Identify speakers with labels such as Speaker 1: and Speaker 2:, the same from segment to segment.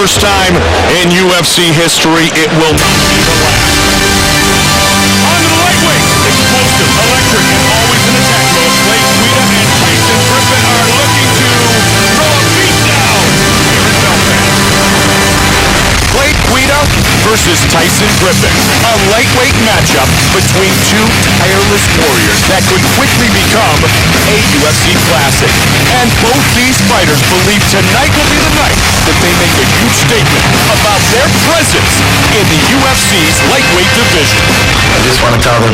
Speaker 1: first time in UFC history. It will not be the last. On to the lightweight. Explosive, electric, and always in attack mode. Clay Guida and Tyson Griffin are looking to throw a beat down here in Belfast. Clay Guida versus Tyson Griffin. A lightweight matchup between two tireless warriors that could quickly become a UFC classic. And both these fighters believe tonight will be the night that they make a huge statement about their presence in the UFC's lightweight division.
Speaker 2: I just want to tell the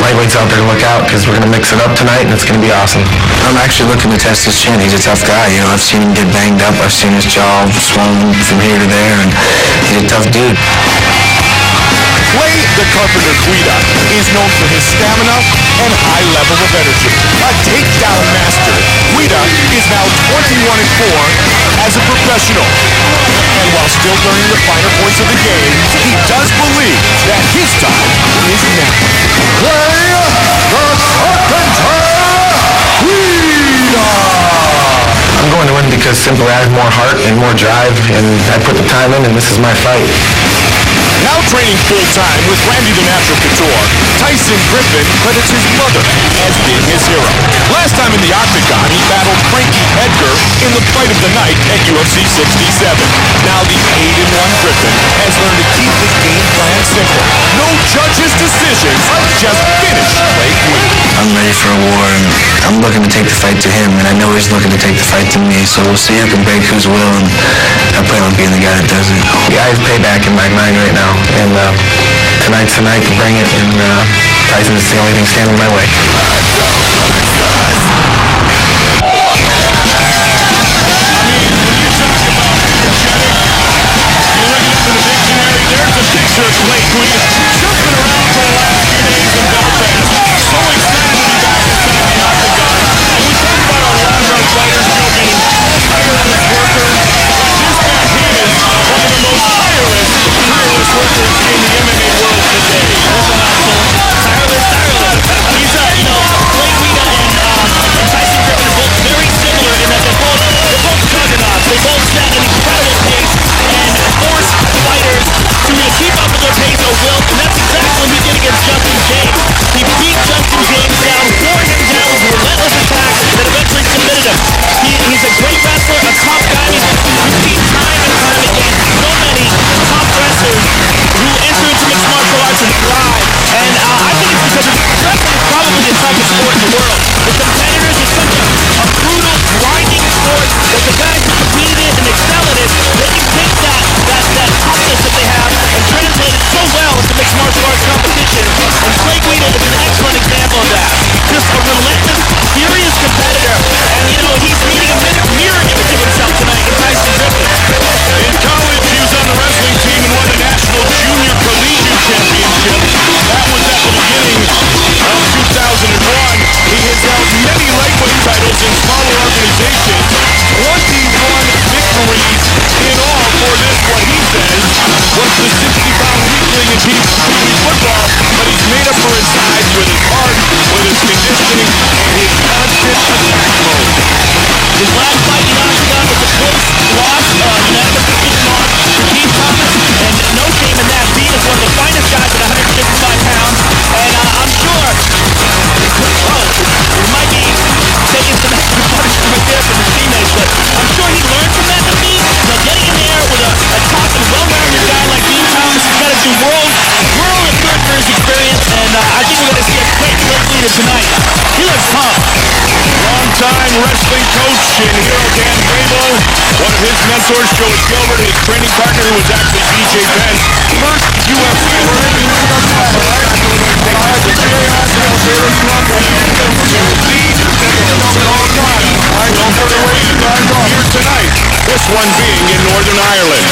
Speaker 2: lightweights out there to look out because we're going to mix it up tonight and it's going to be awesome. I'm actually looking to test his chin. He's a tough guy. You know, I've seen him get banged up. I've seen his jaw swollen from here to there, and he's a tough dude.
Speaker 1: Clay the Carpenter Guida is known for his stamina and high level of energy. A takedown master, Guida is now 21-4 as a professional. And while still learning the finer points of the game, he does believe that his time is now. Clay the Carpenter Guida!
Speaker 2: I'm going to win because simply I have more heart and more drive, and I put the time in, and this is my fight.
Speaker 1: Now training full-time with Randy the Natural Couture, Tyson Griffin credits his mother as being his hero. Last time in the octagon, he battled Frankie Edgar in the fight of the night at UFC 67. Now the 8-1 Griffin has learned to keep his game plan simple. No judge's decisions, just finish Clay Guida.
Speaker 2: I'm ready for a war, and I'm looking to take the fight to him, and I know he's looking to take the fight to me, so we'll see who can break whose will, and I plan on being the guy that does it. Yeah, I have payback in my mind right now, and tonight's the night to bring it, and Tyson's the only thing standing in my way.
Speaker 1: There's a picture of Clay Guida jumping around for the last few days in Belfast. So excited to be back inside the octagon. And we talk about our long-run fighters, being tireless workers. This man is one of the most tireless workers in the MMA world today. That's a mouthful. Tireless. He's, Clay Guida and Tyson Griffin are both very similar in that they're both juggernauts. They both set an incredible pace and force fighters to keep up with their pace or will, and that's exactly what he did against Justin James. He beat Justin James down, wore him down with relentless attacks that eventually submitted him. He's a great wrestler, a tough guy. We've seen time and time again so many top wrestlers who enter into mixed martial arts and thrive. And I think it's because wrestling is probably the toughest sport in the world. The competitors is such a brutal, grinding sport that the guys who compete in it and excel in it, they can take that toughness that they have and translate it so well into mixed martial arts competition. And Clay Guida is an excellent example of that. Just a relentless, furious competitor. And, he's meeting a mirror image of himself tonight in Tyson Griffin. In college, he was on the wrestling team and won the National Junior Collegiate Championship. That was at the beginning of 2001. He has held many lightweight titles in smaller organizations. 21 victories in all for this, what he says, was the 60-pound weakling in Pee Wee football, but he's made up for his size with his heart, with his conditioning, and his constant attack mode.
Speaker 3: His last fight in Octagon was a close loss, unanimous decision loss to Keith Thomas, and no shame in that. Dean is one of the finest guys at 155 pounds, and I'm sure, he might be taking some extra punishment there from his teammates, but I'm sure he learned from that defeat. Getting in there with a tough and well-rounded guy like Dean Thomas has got to do world of good for his experience, and I think we're going to see a great leader tonight. He looks tough.
Speaker 1: Long-time wrestling coach and hero Dan Grable. One of his mentors, Joey Gilbert, his training partner, who was actually BJ Penn. First UFC here tonight. This one being in Northern Ireland.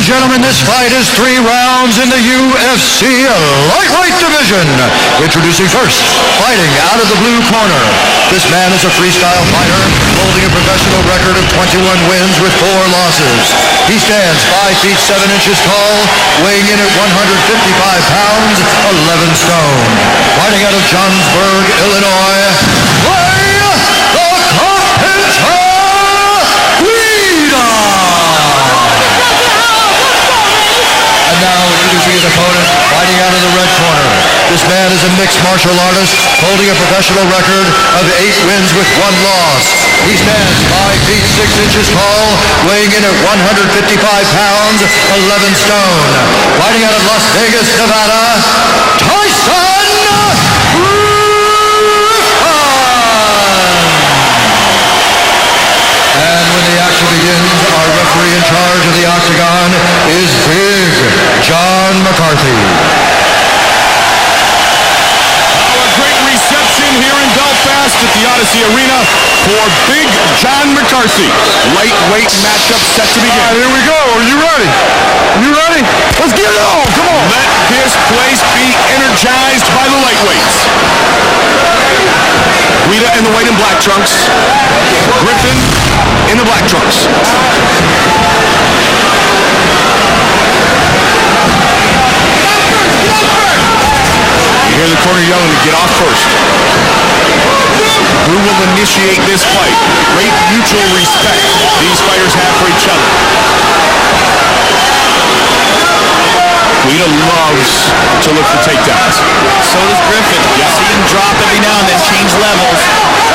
Speaker 4: gentlemen, this fight is 3 rounds in the UFC lightweight division. Introducing first, fighting out of the blue corner. This man is a freestyle fighter, holding a professional record of 21 wins with 4 losses. He stands 5 feet 7 inches tall, weighing in at 155 pounds, 11 stone. Fighting out of Johnsburg, Illinois, the Carpenter! And now introducing his opponent, fighting out of the red corner. This man is a mixed martial artist, holding a professional record of 8 wins with 1 loss. He stands 5 feet 6 inches tall, weighing in at 155 pounds, 11 stone. Fighting out of Las Vegas, Nevada, TYSON! And when the action begins, our referee in charge of the octagon is Big John McCarthy.
Speaker 1: A great reception here in Belfast at the Odyssey Arena for Big John McCarthy. Lightweight matchup set to begin.
Speaker 4: All right, here we go. Are you ready? You ready? Let's get it on. Come on.
Speaker 1: Let this place be energized by the lightweights. GUIDA in the white and black trunks. GRIFFIN in the black trunks. You hear the corner yelling to get off first. Who will initiate this fight? Great mutual respect these fighters have for each other. GUIDA loves to look for takedowns.
Speaker 3: So does Griffin. You see him drop every now and then, change levels,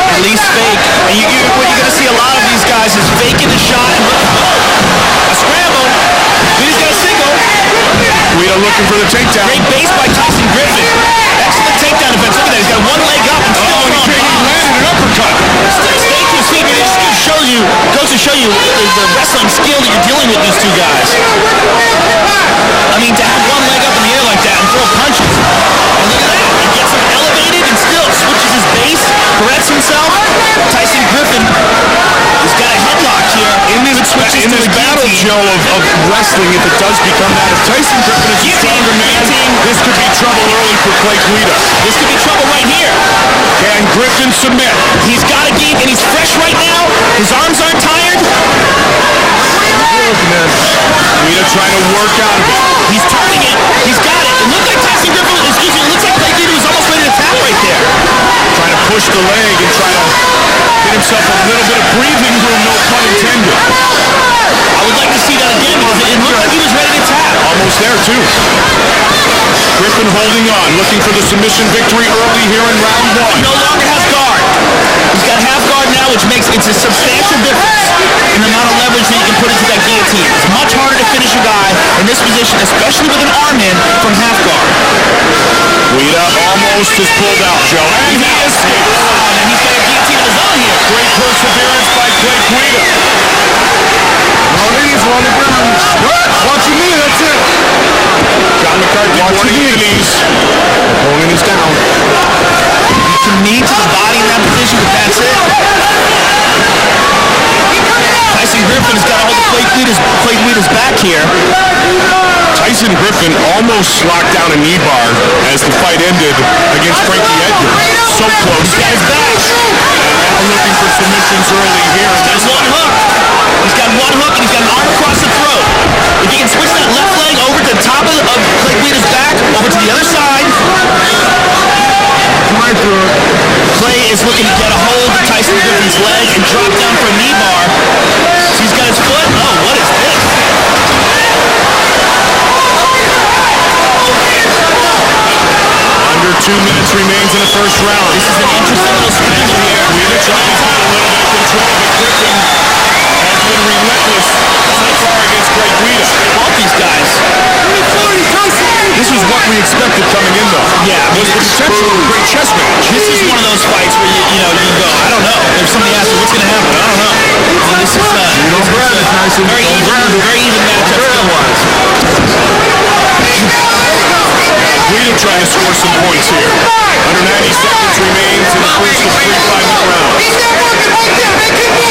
Speaker 3: at least fake. And what you're going to see a lot of these guys is faking the shot and a scramble. He's got a single.
Speaker 1: GUIDA looking for the takedown.
Speaker 3: Great base by Tyson Griffin. Excellent takedown defense. Look at that. He's got one leg up and still
Speaker 1: he landed an uppercut.
Speaker 3: Stay to his feet. It just goes to show you the wrestling skill that you're dealing with these two guys. I mean, to have one leg up in the air like that and throw punches. And look at that. He gets him elevated and still switches his base, corrects himself. Tyson Griffin has got a headlock here.
Speaker 1: In this battle, Joe, of wrestling, if it does become that, if Tyson Griffin is a stronger man, this could be trouble early for Clay GUIDA.
Speaker 3: This could be trouble right here.
Speaker 1: Can Griffin submit?
Speaker 3: He's got a game, and he's fresh right now. His arms aren't tired.
Speaker 1: GUIDA trying to work out of it.
Speaker 3: He's turning it. He's got it. It looked like Tyson Griffin, it looks like Clay GUIDA was almost ready to tap right there.
Speaker 1: Trying to push the leg and try to get himself a little bit of breathing room, no pun intended.
Speaker 3: I would like to see that again because it looked like he was ready to tap.
Speaker 1: Almost there, too. Griffin holding on, looking for the submission victory early here in round 1.
Speaker 3: He no longer has guard. He's got half guard now, which makes it's a substantial difference in the amount of leverage that you can put into that guillotine. It's much harder to finish a guy in this position, especially with an arm in, from half guard.
Speaker 1: GUIDA almost is pulled out, Joe. And he escapes.
Speaker 3: And he's got a guillotine of his own here.
Speaker 1: Great perseverance by Clay GUIDA.
Speaker 4: On the ground. Watch your knee, that's it.
Speaker 1: John McCarthy warning the knees. Opponent is down.
Speaker 3: Some knee to the body in that position, but that's it. Tyson Griffin has got a hold of Clay GUIDA's back here.
Speaker 1: Tyson Griffin almost locked down a knee bar as the fight ended against Frankie Edgar. So close.
Speaker 3: He's got his back.
Speaker 1: Now looking for submissions early here.
Speaker 3: He's got one hook. He's got one hook and he's got an arm across the throat. If he can switch that left leg over to the top of Clay GUIDA's back, over to the other side. Clay is looking to get a hold of Tyson Griffin's leg and drop down for a knee bar. So he's got his foot. Oh, what is this?
Speaker 1: Under 2 minutes remains in the first round.
Speaker 3: This is an interesting little scramble here.
Speaker 1: GUIDA trying to get a little bit of control, but Griffin has been relentless so far against Clay GUIDA.
Speaker 3: Both these guys.
Speaker 1: This is what we expected coming in, though.
Speaker 3: Yeah, I mean,
Speaker 1: was potentially a great chess match.
Speaker 3: This is one of those fights where you go, I don't know. If somebody asks you what's going to happen, I don't know. I mean, this is very even matchup skill-wise.
Speaker 1: GUIDA trying to score some points here. Under 90 seconds remains in the first of 3 5-minute rounds.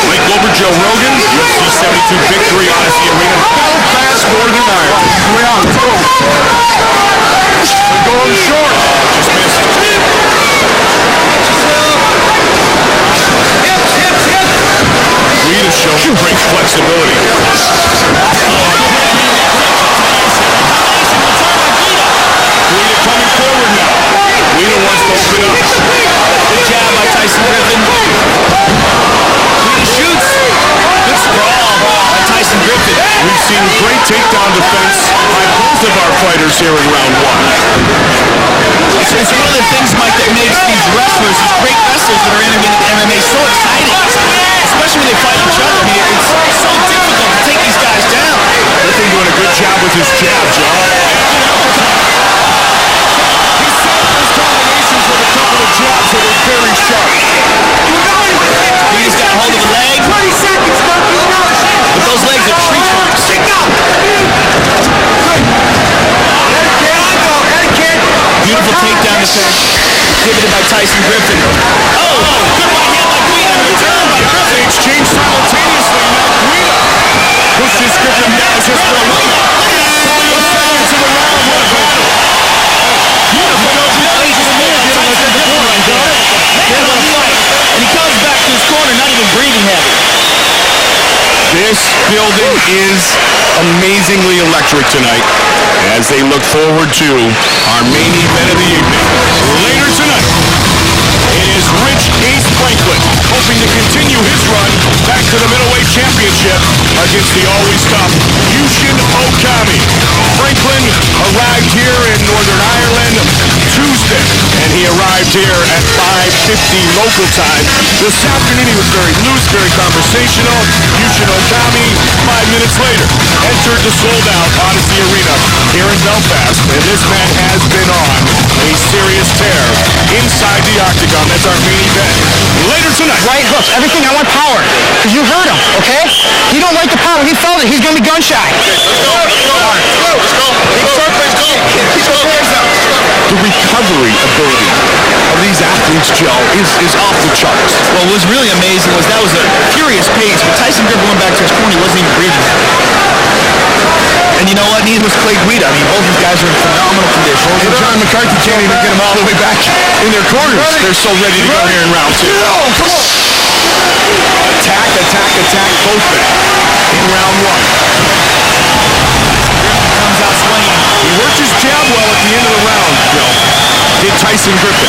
Speaker 1: Mike Wilbur, Joe Rogan, UFC 72 victory, Odyssey Arena. Belfast, Northern fighters here in round one.
Speaker 3: It's one of the things, Mike, that makes these wrestlers, these great wrestlers that are in MMA so exciting, especially when they fight each other. I mean, it's so difficult to take these guys down.
Speaker 1: Griffin doing a good job with his jab, Joe. He set up his combinations with a couple of jabs that are very sharp.
Speaker 3: He's got hold of the leg. 20 seconds, but those legs are tree trunks. Beautiful takedown defense exhibited by Tyson Griffin. Oh, good right hand by Guida in return by Griffin.
Speaker 1: They exchange simultaneously. Now Guida pushes Griffin down just for a moment. 40 seconds in the round. What a battle. Beautiful.
Speaker 3: And he comes back to his corner, not even breathing heavy.
Speaker 1: This building is amazingly electric tonight as they look forward to our main event of the evening. Later tonight, it is Rich Ace Franklin hoping to continue his run back to the middleweight championship against the always tough Yushin Okami. Franklin arrived here in Northern Ireland Tuesday, and he arrived here at 5:50 local time. This afternoon he was very loose, very conversational. Yushin Okami, 5 minutes later, entered the sold-out Odyssey Arena here in Belfast, and this man has been on a serious tear inside the octagon. That's our main event. Later tonight.
Speaker 5: Right hooks, everything. I want power. Because you heard him, okay? He don't like the power. He felt it. He's going to be gun shy.
Speaker 1: The recovery ability of these athletes, Joe, is off the charts.
Speaker 3: Well, what was really amazing was that was a furious pace, but Tyson Griffin went back to his corner. He wasn't even breathing heavy. And you know what? Neither was Clay Guida. I mean, both these guys are in phenomenal condition.
Speaker 1: And John McCarthy can't even get them all the way back in their corners. They're so ready to go here in round two.
Speaker 5: Come on.
Speaker 1: Attack, attack, attack, both men in round one.
Speaker 3: Comes out swinging.
Speaker 1: He worked his jab well at the end of the round, Joe. Did Tyson Griffin.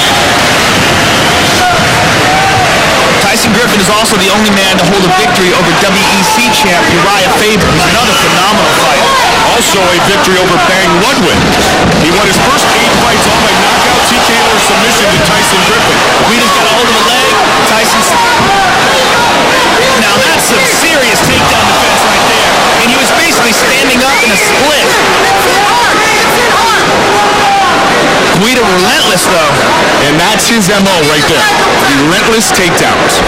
Speaker 3: Tyson Griffin is also the only man to hold a victory over WEC champ Uriah Faber, who's another phenomenal fighter.
Speaker 1: Also a victory over Bang Ludwig. He won his first 8 fights all by knockout, TKO, or submission to Tyson Griffin.
Speaker 3: Guida's got a hold of a leg. Tyson's... Now that's some serious takedown defense right there. And he was basically standing up in a split. Guida relentless though.
Speaker 1: And that's his MO right there. Relentless takedowns.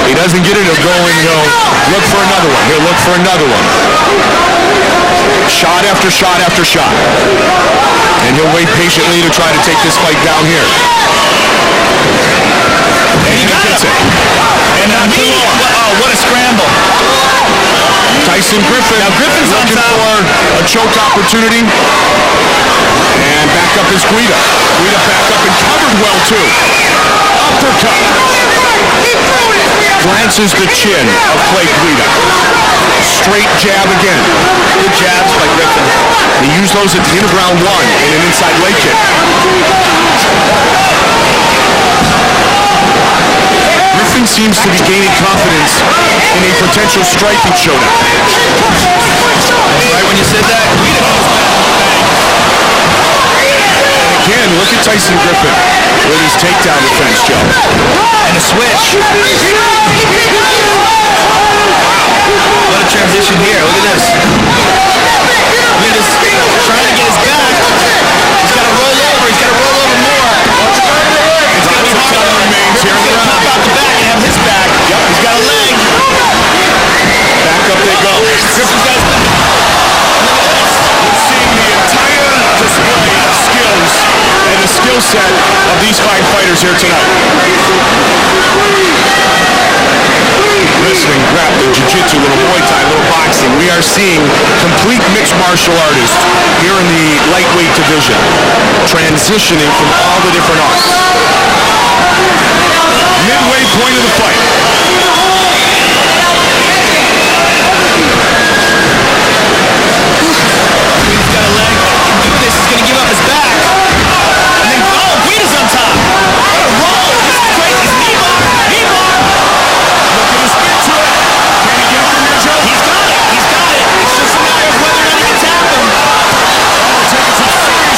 Speaker 1: He doesn't get it, he'll go and he'll look for another one. He'll look for another one. Shot after shot after shot. And he'll wait patiently to try to take this fight down here. And he gets it.
Speaker 3: And now what a scramble.
Speaker 1: Tyson Griffin.
Speaker 3: Now Griffin's on
Speaker 1: looking
Speaker 3: top.
Speaker 1: for a choke opportunity. And back up is Guida. Guida back up and covered well too. Uppercut. Glances the chin of Clay Guida. Straight jab again.
Speaker 3: Good jabs by Griffin.
Speaker 1: He used those at the end of round one in an inside leg kick. Griffin seems to be gaining confidence in a potential striking showdown.
Speaker 3: Right when you said that, Guida goes back.
Speaker 1: Again, look at Tyson Griffin with his takedown defense, Joe.
Speaker 3: And a switch. What a transition here. Look at this. Guida's trying to get his back. He's got to roll over. He's got to roll over more. It's going to be hard.
Speaker 1: Remains here.
Speaker 3: He's going to pop out the back and have his back.
Speaker 1: Yep.
Speaker 3: He's got a leg.
Speaker 1: Back up they go.
Speaker 3: Griffin's got his back.
Speaker 1: We're seeing the entire display of skills and the skill set of these 5 fighters here tonight. Wrestling, grappling, jiu-jitsu, little Muay Thai, little boxing. We are seeing complete mixed martial artists here in the lightweight division, transitioning from all the different arts. Midway point of the fight.
Speaker 3: He's got a leg. He can do this. He's going to give up his back. And then, Guida's on top. What a roll. This is crazy. Knee bar. Knee bar.
Speaker 1: Look at his feet to it. Can he get from here, Joe?
Speaker 3: He's got it. He's got it. It's just a matter of whether or not he can tap him.
Speaker 1: Taking some serious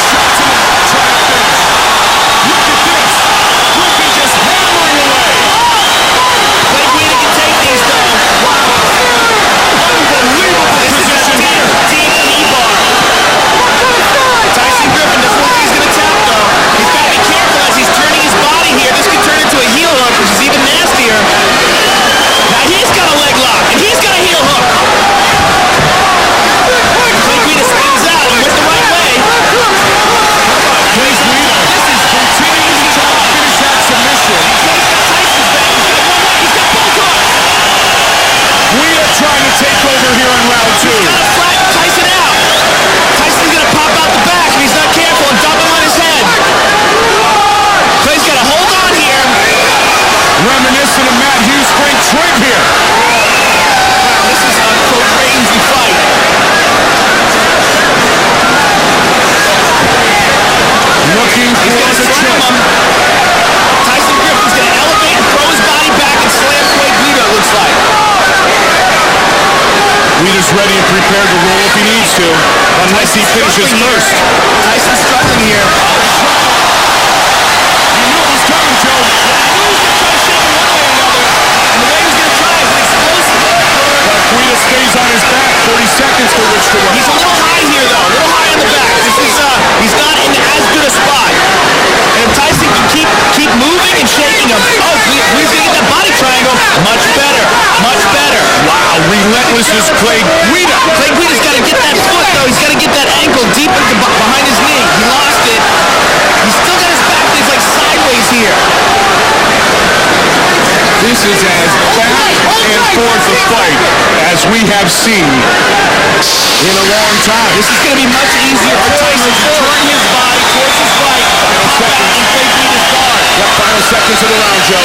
Speaker 1: his first.
Speaker 3: Tyson's struggling here.
Speaker 1: You knew it was coming, Joe.
Speaker 3: And the way he's going to try is an explosive.
Speaker 1: But Guida stays on his back. 40 seconds for which to work.
Speaker 3: He's a little high here, though. A little high in the back. He's not in as good a spot. And if Tyson can keep moving and shaking him, oh, Guida's going to get that body triangle. Much better. Much better.
Speaker 1: Wow, relentless is Clay Guida.
Speaker 3: Clay Guida's got to get that foot, though. He's got to get that ankle deep behind his knee. He lost it. He's still got his back, but he's like sideways here.
Speaker 1: This is as back and forth a fight as we have seen in a long time.
Speaker 3: This is going to be much easier for Tyson to turn his body towards his right and pop out and Clay Guida's guard.
Speaker 1: Yep, final seconds of the round, Joe.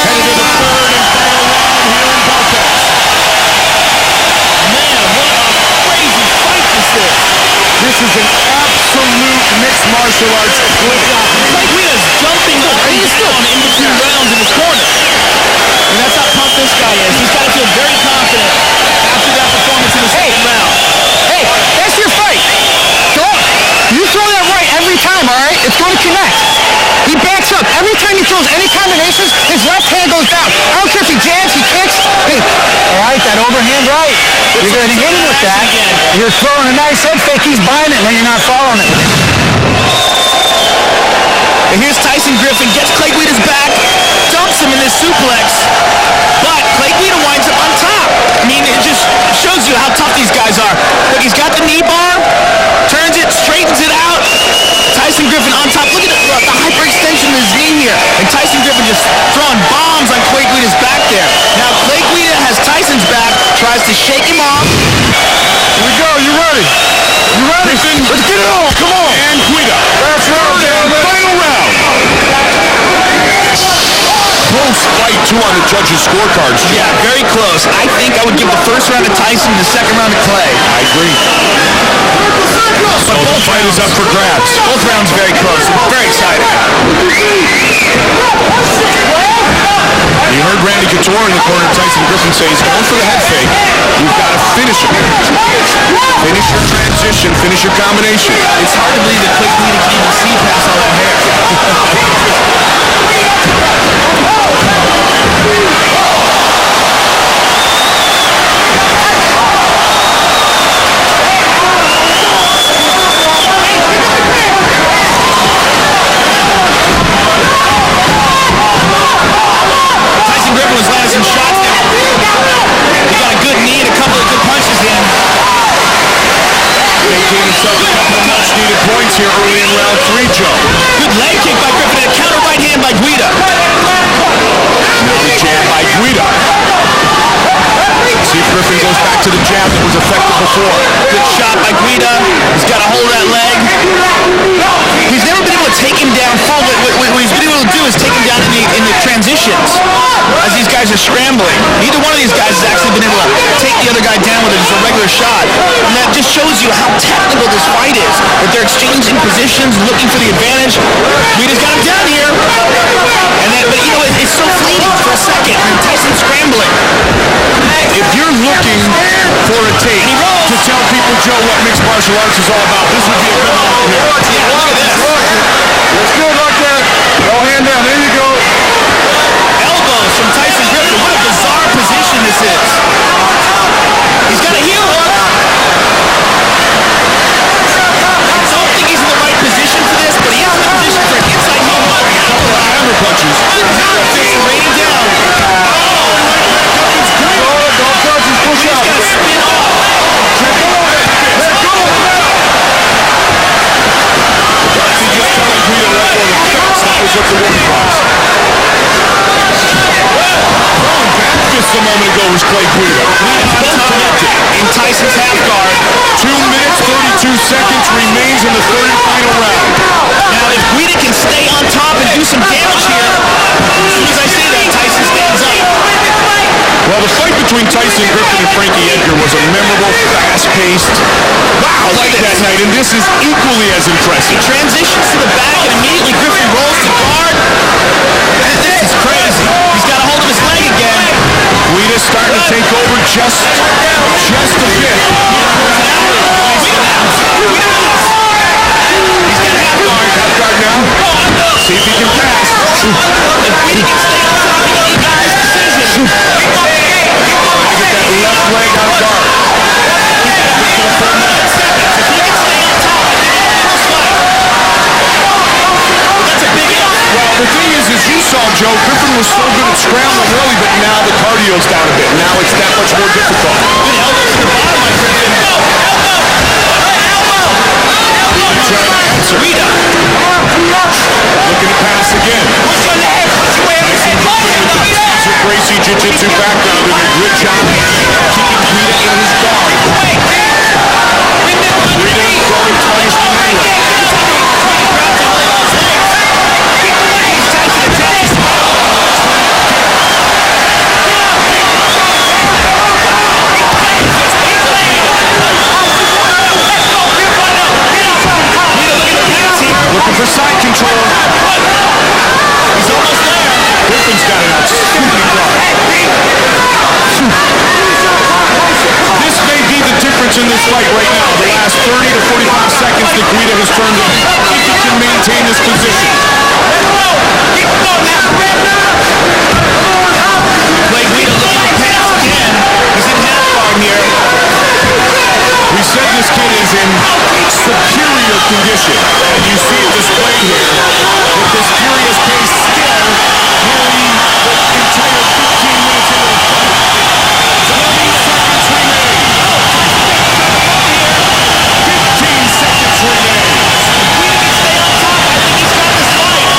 Speaker 1: Headed to the third and final round here in Belfast.
Speaker 3: Man, what a crazy fight this is.
Speaker 1: This is an absolute mixed martial arts clip.
Speaker 3: Clay Guida's jumping up and down in between rounds in his corner. And that's how pumped this guy is. He's got to feel very confident after that performance in the second round.
Speaker 5: Hey, that's your fight. Go on. You throw that right every time, all right? It's going to connect. He backs up. Every time he throws any combinations, his left hand goes down. I don't care if he jabs, he kicks. Hey, all right, that overhand right. You're going to hit him with that. You're throwing a nice head fake. He's buying it, and then you're not following it.
Speaker 3: And here's Tyson Griffin, gets Clay Guida's back, dumps him in this suplex, but Clay Guida winds up on top. I mean, it just shows you how tough these guys are. Look, he's got the knee bar, turns it, straightens it out. Tyson Griffin on top. Look at the hyperextension of his knee here. And Tyson Griffin just throwing bombs on Clay Guida's back there. Now Clay Guida has Tyson's back, tries to shake him off.
Speaker 1: Here we go, you ready? You ready? Let's get it on, come on. And Guida. Last round, final round. Close fight, too, on the judges' scorecards.
Speaker 3: Yeah, very close. I think I would give the first round to Tyson, the second round to Clay.
Speaker 1: I agree. So the fight is up for grabs.
Speaker 3: Both rounds very close. Very excited.
Speaker 1: You heard Randy Couture in the corner of Tyson Griffin say he's going for the head fake. You've got to finish it. Finish your transition. Finish your combination.
Speaker 3: It's hard to believe that Clay Guida can even see past all that hair. Tyson Griffin was landing some shots there. He got a good knee and a couple of good punches in.
Speaker 1: Making himself a couple of much-needed points here early in round 3, Joe.
Speaker 3: Good leg kick by Griffin and a counter right hand by Guida.
Speaker 1: Now the jab by Guida. See if Griffin goes back to the jab that was effective before.
Speaker 3: Good shot by Guida. He's got to hold that leg. He's never been able to take him down full, but what he's been able to do is take him down in the transitions as these guys are scrambling. Neither one of these guys has actually been able to take the other guy down with just a regular shot. And that just shows you how technical this fight is. That they're exchanging positions, looking for the advantage. Guida's got him down here. And then, but you know, it's so fleeting for a second. And Tyson's scrambling.
Speaker 1: If you're looking for a tape to tell people, Joe, what mixed martial arts is all about, this would be a good one right here.
Speaker 3: Yeah, look at this.
Speaker 1: Let's go back there. Go hand down. There you go.
Speaker 3: Elbows from Tyson Griffin. What a bizarre position this is. He's got a heel hook. I don't think he's in the right position for this, but he is in the position for an inside heel hook.
Speaker 1: Hammer punches.
Speaker 3: Just raining down.
Speaker 1: Don't touch his push
Speaker 3: He's
Speaker 1: out.
Speaker 3: going to spin off.
Speaker 1: Let go. Tyson just telling Guida to let go of the fence. That was what the warning was. Throwing back just a moment ago was Clay Guida. Both connected.
Speaker 3: In Tyson's half guard.
Speaker 1: 2 minutes, 32 seconds remains in the third and final round.
Speaker 3: Now, if Guida can stay on top and do some damage here, as soon as I say that, Tyson stands up.
Speaker 1: Well, the fight between Tyson Griffin and Frankie Edgar was a memorable, fast-paced fight that night, and this is equally as impressive.
Speaker 3: Transitions to the back, and immediately Griffin rolls to guard. This is crazy. He's got a hold of his leg again.
Speaker 1: Guida's starting to take over just a bit. Half guard now. See if he can pass. Get that left leg on guard. Well, the thing is, as you saw, Joe, Griffin was so good at scrambling early, but now the cardio's down a bit. Now it's that much more difficult.
Speaker 3: Good elbows to the bottom by Griffin.
Speaker 1: Trying to answer.
Speaker 3: GUIDA.
Speaker 1: Looking to pass again.
Speaker 3: Push your leg. Push your way.
Speaker 1: Caesar Gracie Jiu-Jitsu background and a good job keeping GUIDA in his guard. GUIDA throwing Tyson anyway. Looking for side control. He's almost there. Griffin's got an outstanding guard. This may be the difference in this fight right now. The last 30 to 45 seconds that GUIDA has turned on. If he can maintain this position.
Speaker 3: Play GUIDA looking to pass again. He's in half guard here.
Speaker 1: We said this kid is in superior condition, and you see it displayed here with this furious pace still nearly the entire 15 minutes into the fight. 20 seconds remain. 15 seconds remain.
Speaker 3: GUIDA can stay on top. I think he's got this fight.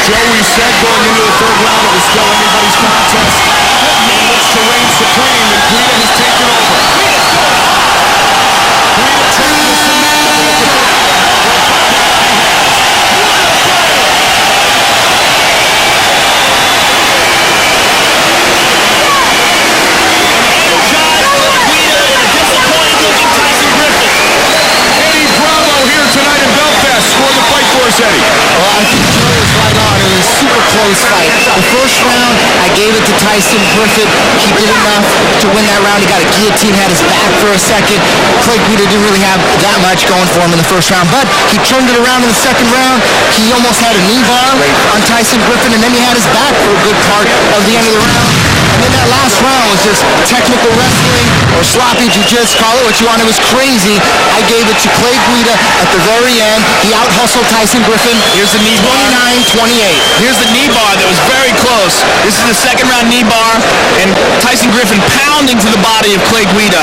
Speaker 1: Joe, we said going into the third round it was still anybody's contest. He looks to reign supreme, and GUIDA has taken over. GUIDA trying to submit him with the
Speaker 3: GUIDA and a disappointed looking Tyson Griffin.
Speaker 1: Eddie Bravo here tonight in Belfast. Score the fight for us, Eddie.
Speaker 5: Well, I think Joe was right on. It was a super close fight. The first round, I gave it to Tyson Griffin. He did enough to win that round. He got a guillotine, had his back for a second. Clay Guida didn't really have that much going for him in the first round, but he turned it around in the second round. He almost had a knee bar on Tyson Griffin, and then he had his back for a good part of the end of the round. And then that last round was just technical wrestling or sloppy jiu-jitsu, call it what you want. It was crazy. I gave it to Clay Guida at the very end. He out-hustled Tyson Griffin.
Speaker 3: Here's the knee bar.
Speaker 5: 29-28.
Speaker 3: Here's the knee bar that was very close. This is the second round knee bar, and Tyson Griffin pounding to the body of Clay Guida.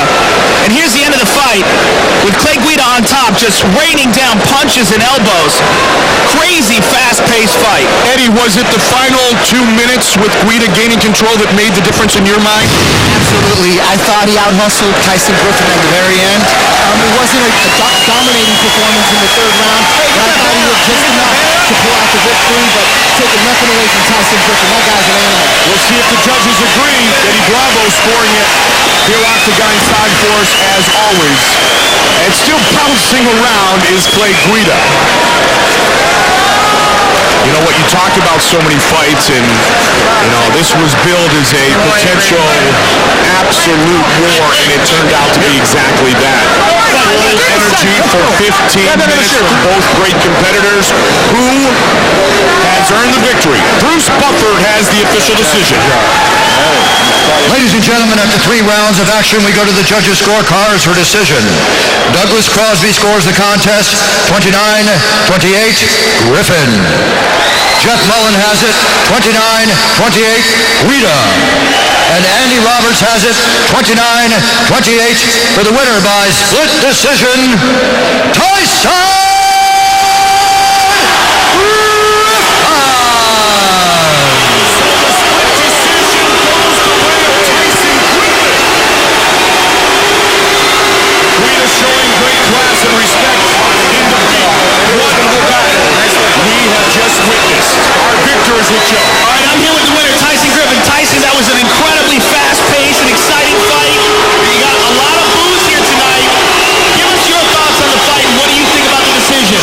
Speaker 3: And here's the end of the fight with Clay Guida on top, just raining down punches and elbows. Crazy, fast-paced fight.
Speaker 1: Eddie, was it the final 2 minutes with Guida gaining control that made the difference in your mind?
Speaker 5: Absolutely. I thought he out-hustled Tyson Griffin at the very end. It wasn't a dominating performance in the third round, but I thought he did just enough to pull out the victory, but taking nothing away from Tyson Griffin. That guy's an animal.
Speaker 1: We'll see if the judges agree. Eddie Bravo scoring it here octagon side for us as always. And still bouncing around is Clay Guida. You know what, you talk about so many fights, and this was billed as a potential absolute war, and it turned out to be exactly that. Full energy for 15 minutes from both great competitors. Who has earned the victory? Bruce Bufford has the official decision.
Speaker 4: Ladies and gentlemen, after 3 rounds of action, we go to the judges' scorecards for decision. Douglas Crosby scores the contest 29-28, Griffin. Jeff Mullen has it 29-28, Guida. And Andy Roberts has it 29-28 for the winner by split decision, Tyson!
Speaker 1: Showing great class and respect in the field. What a battle we have just witnessed. Our victor is with Joe.
Speaker 3: All right, I'm here with the winner, Tyson Griffin. Tyson, that was an incredibly fast-paced and exciting fight. You got a lot of boos here tonight. Give us your thoughts on the fight, and what do you think about the decision?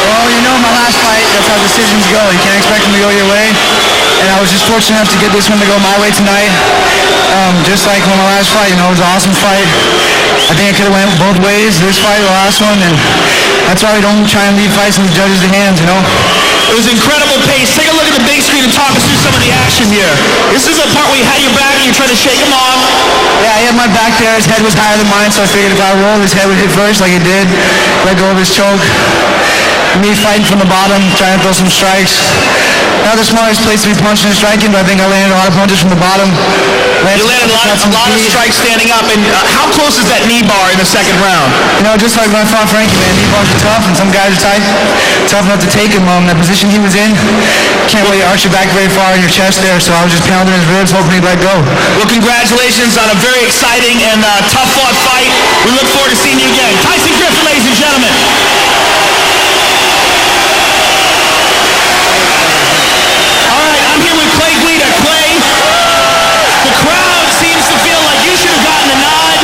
Speaker 5: Well, my last fight, that's how decisions go. You can't expect them to go your way. And I
Speaker 2: was just fortunate enough to get this one to go my way tonight. Just like in my last fight, it was an awesome fight. I think it could have went both ways, this fight or the last one, and that's why we don't try and leave fights in the judges' hands,
Speaker 3: It was incredible pace. Take a look at the big screen and talk us through some of the action here. This is the part where you had your back and you tried to shake him off.
Speaker 2: Yeah, I had my back there. His head was higher than mine, so I figured if I rolled, his head would hit first like it did. Let go of his choke. Me fighting from the bottom, trying to throw some strikes. Not the smartest place to be punching and striking, but I think I landed a lot of punches from the bottom.
Speaker 3: You landed a lot of strikes standing up. And how close is that knee bar in the second round?
Speaker 2: Just like when I fought Frankie, man, knee bars are tough, and some guys are tough enough to take him. That position he was in, can't really arch your back very far in your chest there, so I was just pounding his ribs, hoping he'd let go.
Speaker 3: Well, congratulations on a very exciting and tough-fought fight. We look forward to seeing you again. Tyson Griffin, ladies and gentlemen. All right, I'm here with Clay Guida. Clay, the crowd seems to feel like you should have gotten the nod.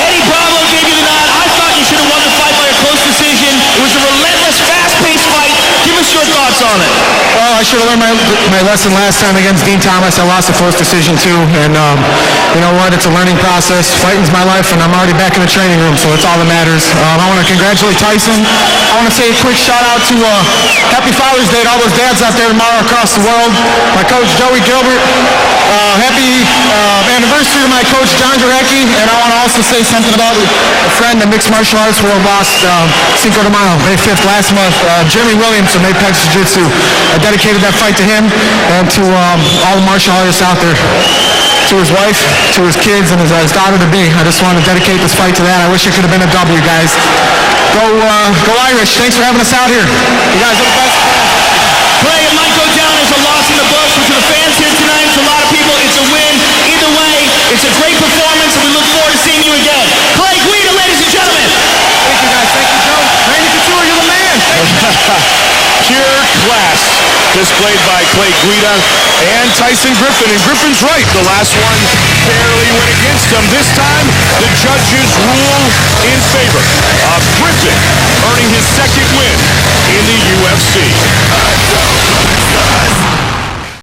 Speaker 3: Eddie Bravo gave you the nod. I thought you should have won the fight by a close decision. It was a relentless, fast-paced fight. Give us your thoughts on it.
Speaker 5: Well, I should have learned my lesson last time against Dean Thomas. I lost a close decision too, and you know what? It's a learning process. Fighting's my life, and I'm already back in the training room, so that's all that matters. I want to congratulate Tyson. I want to say a quick shout out to Happy Father's Day to all those dads out there tomorrow across the world. My coach Joey Gilbert. Happy anniversary to my coach John Jarecki, and I want to also say something about a friend, the mixed martial arts world lost Cinco de Mayo, May 5th last month. Jeremy Williams from Apex Jiu-Jitsu. I dedicated that fight to him and to all the martial artists out there. To his wife, to his kids, and his daughter-to-be. I just want to dedicate this fight to that. I wish it could have been a W, guys. Go Irish. Thanks for having us out here. You guys are the best.
Speaker 3: Clay, it might go down as a loss in the books, but to the fans here tonight, to a lot of people, it's a win. Either way, it's a great performance, and we look forward to seeing you again. Clay Guida, ladies and gentlemen.
Speaker 5: Thank you, guys. Thank you, Joe. Randy Couture, you're the man.
Speaker 1: Pure class displayed by Clay Guida and Tyson Griffin. And Griffin's right. The last one barely went against him. This time, the judges rule in favor of Griffin, earning his second win in the UFC.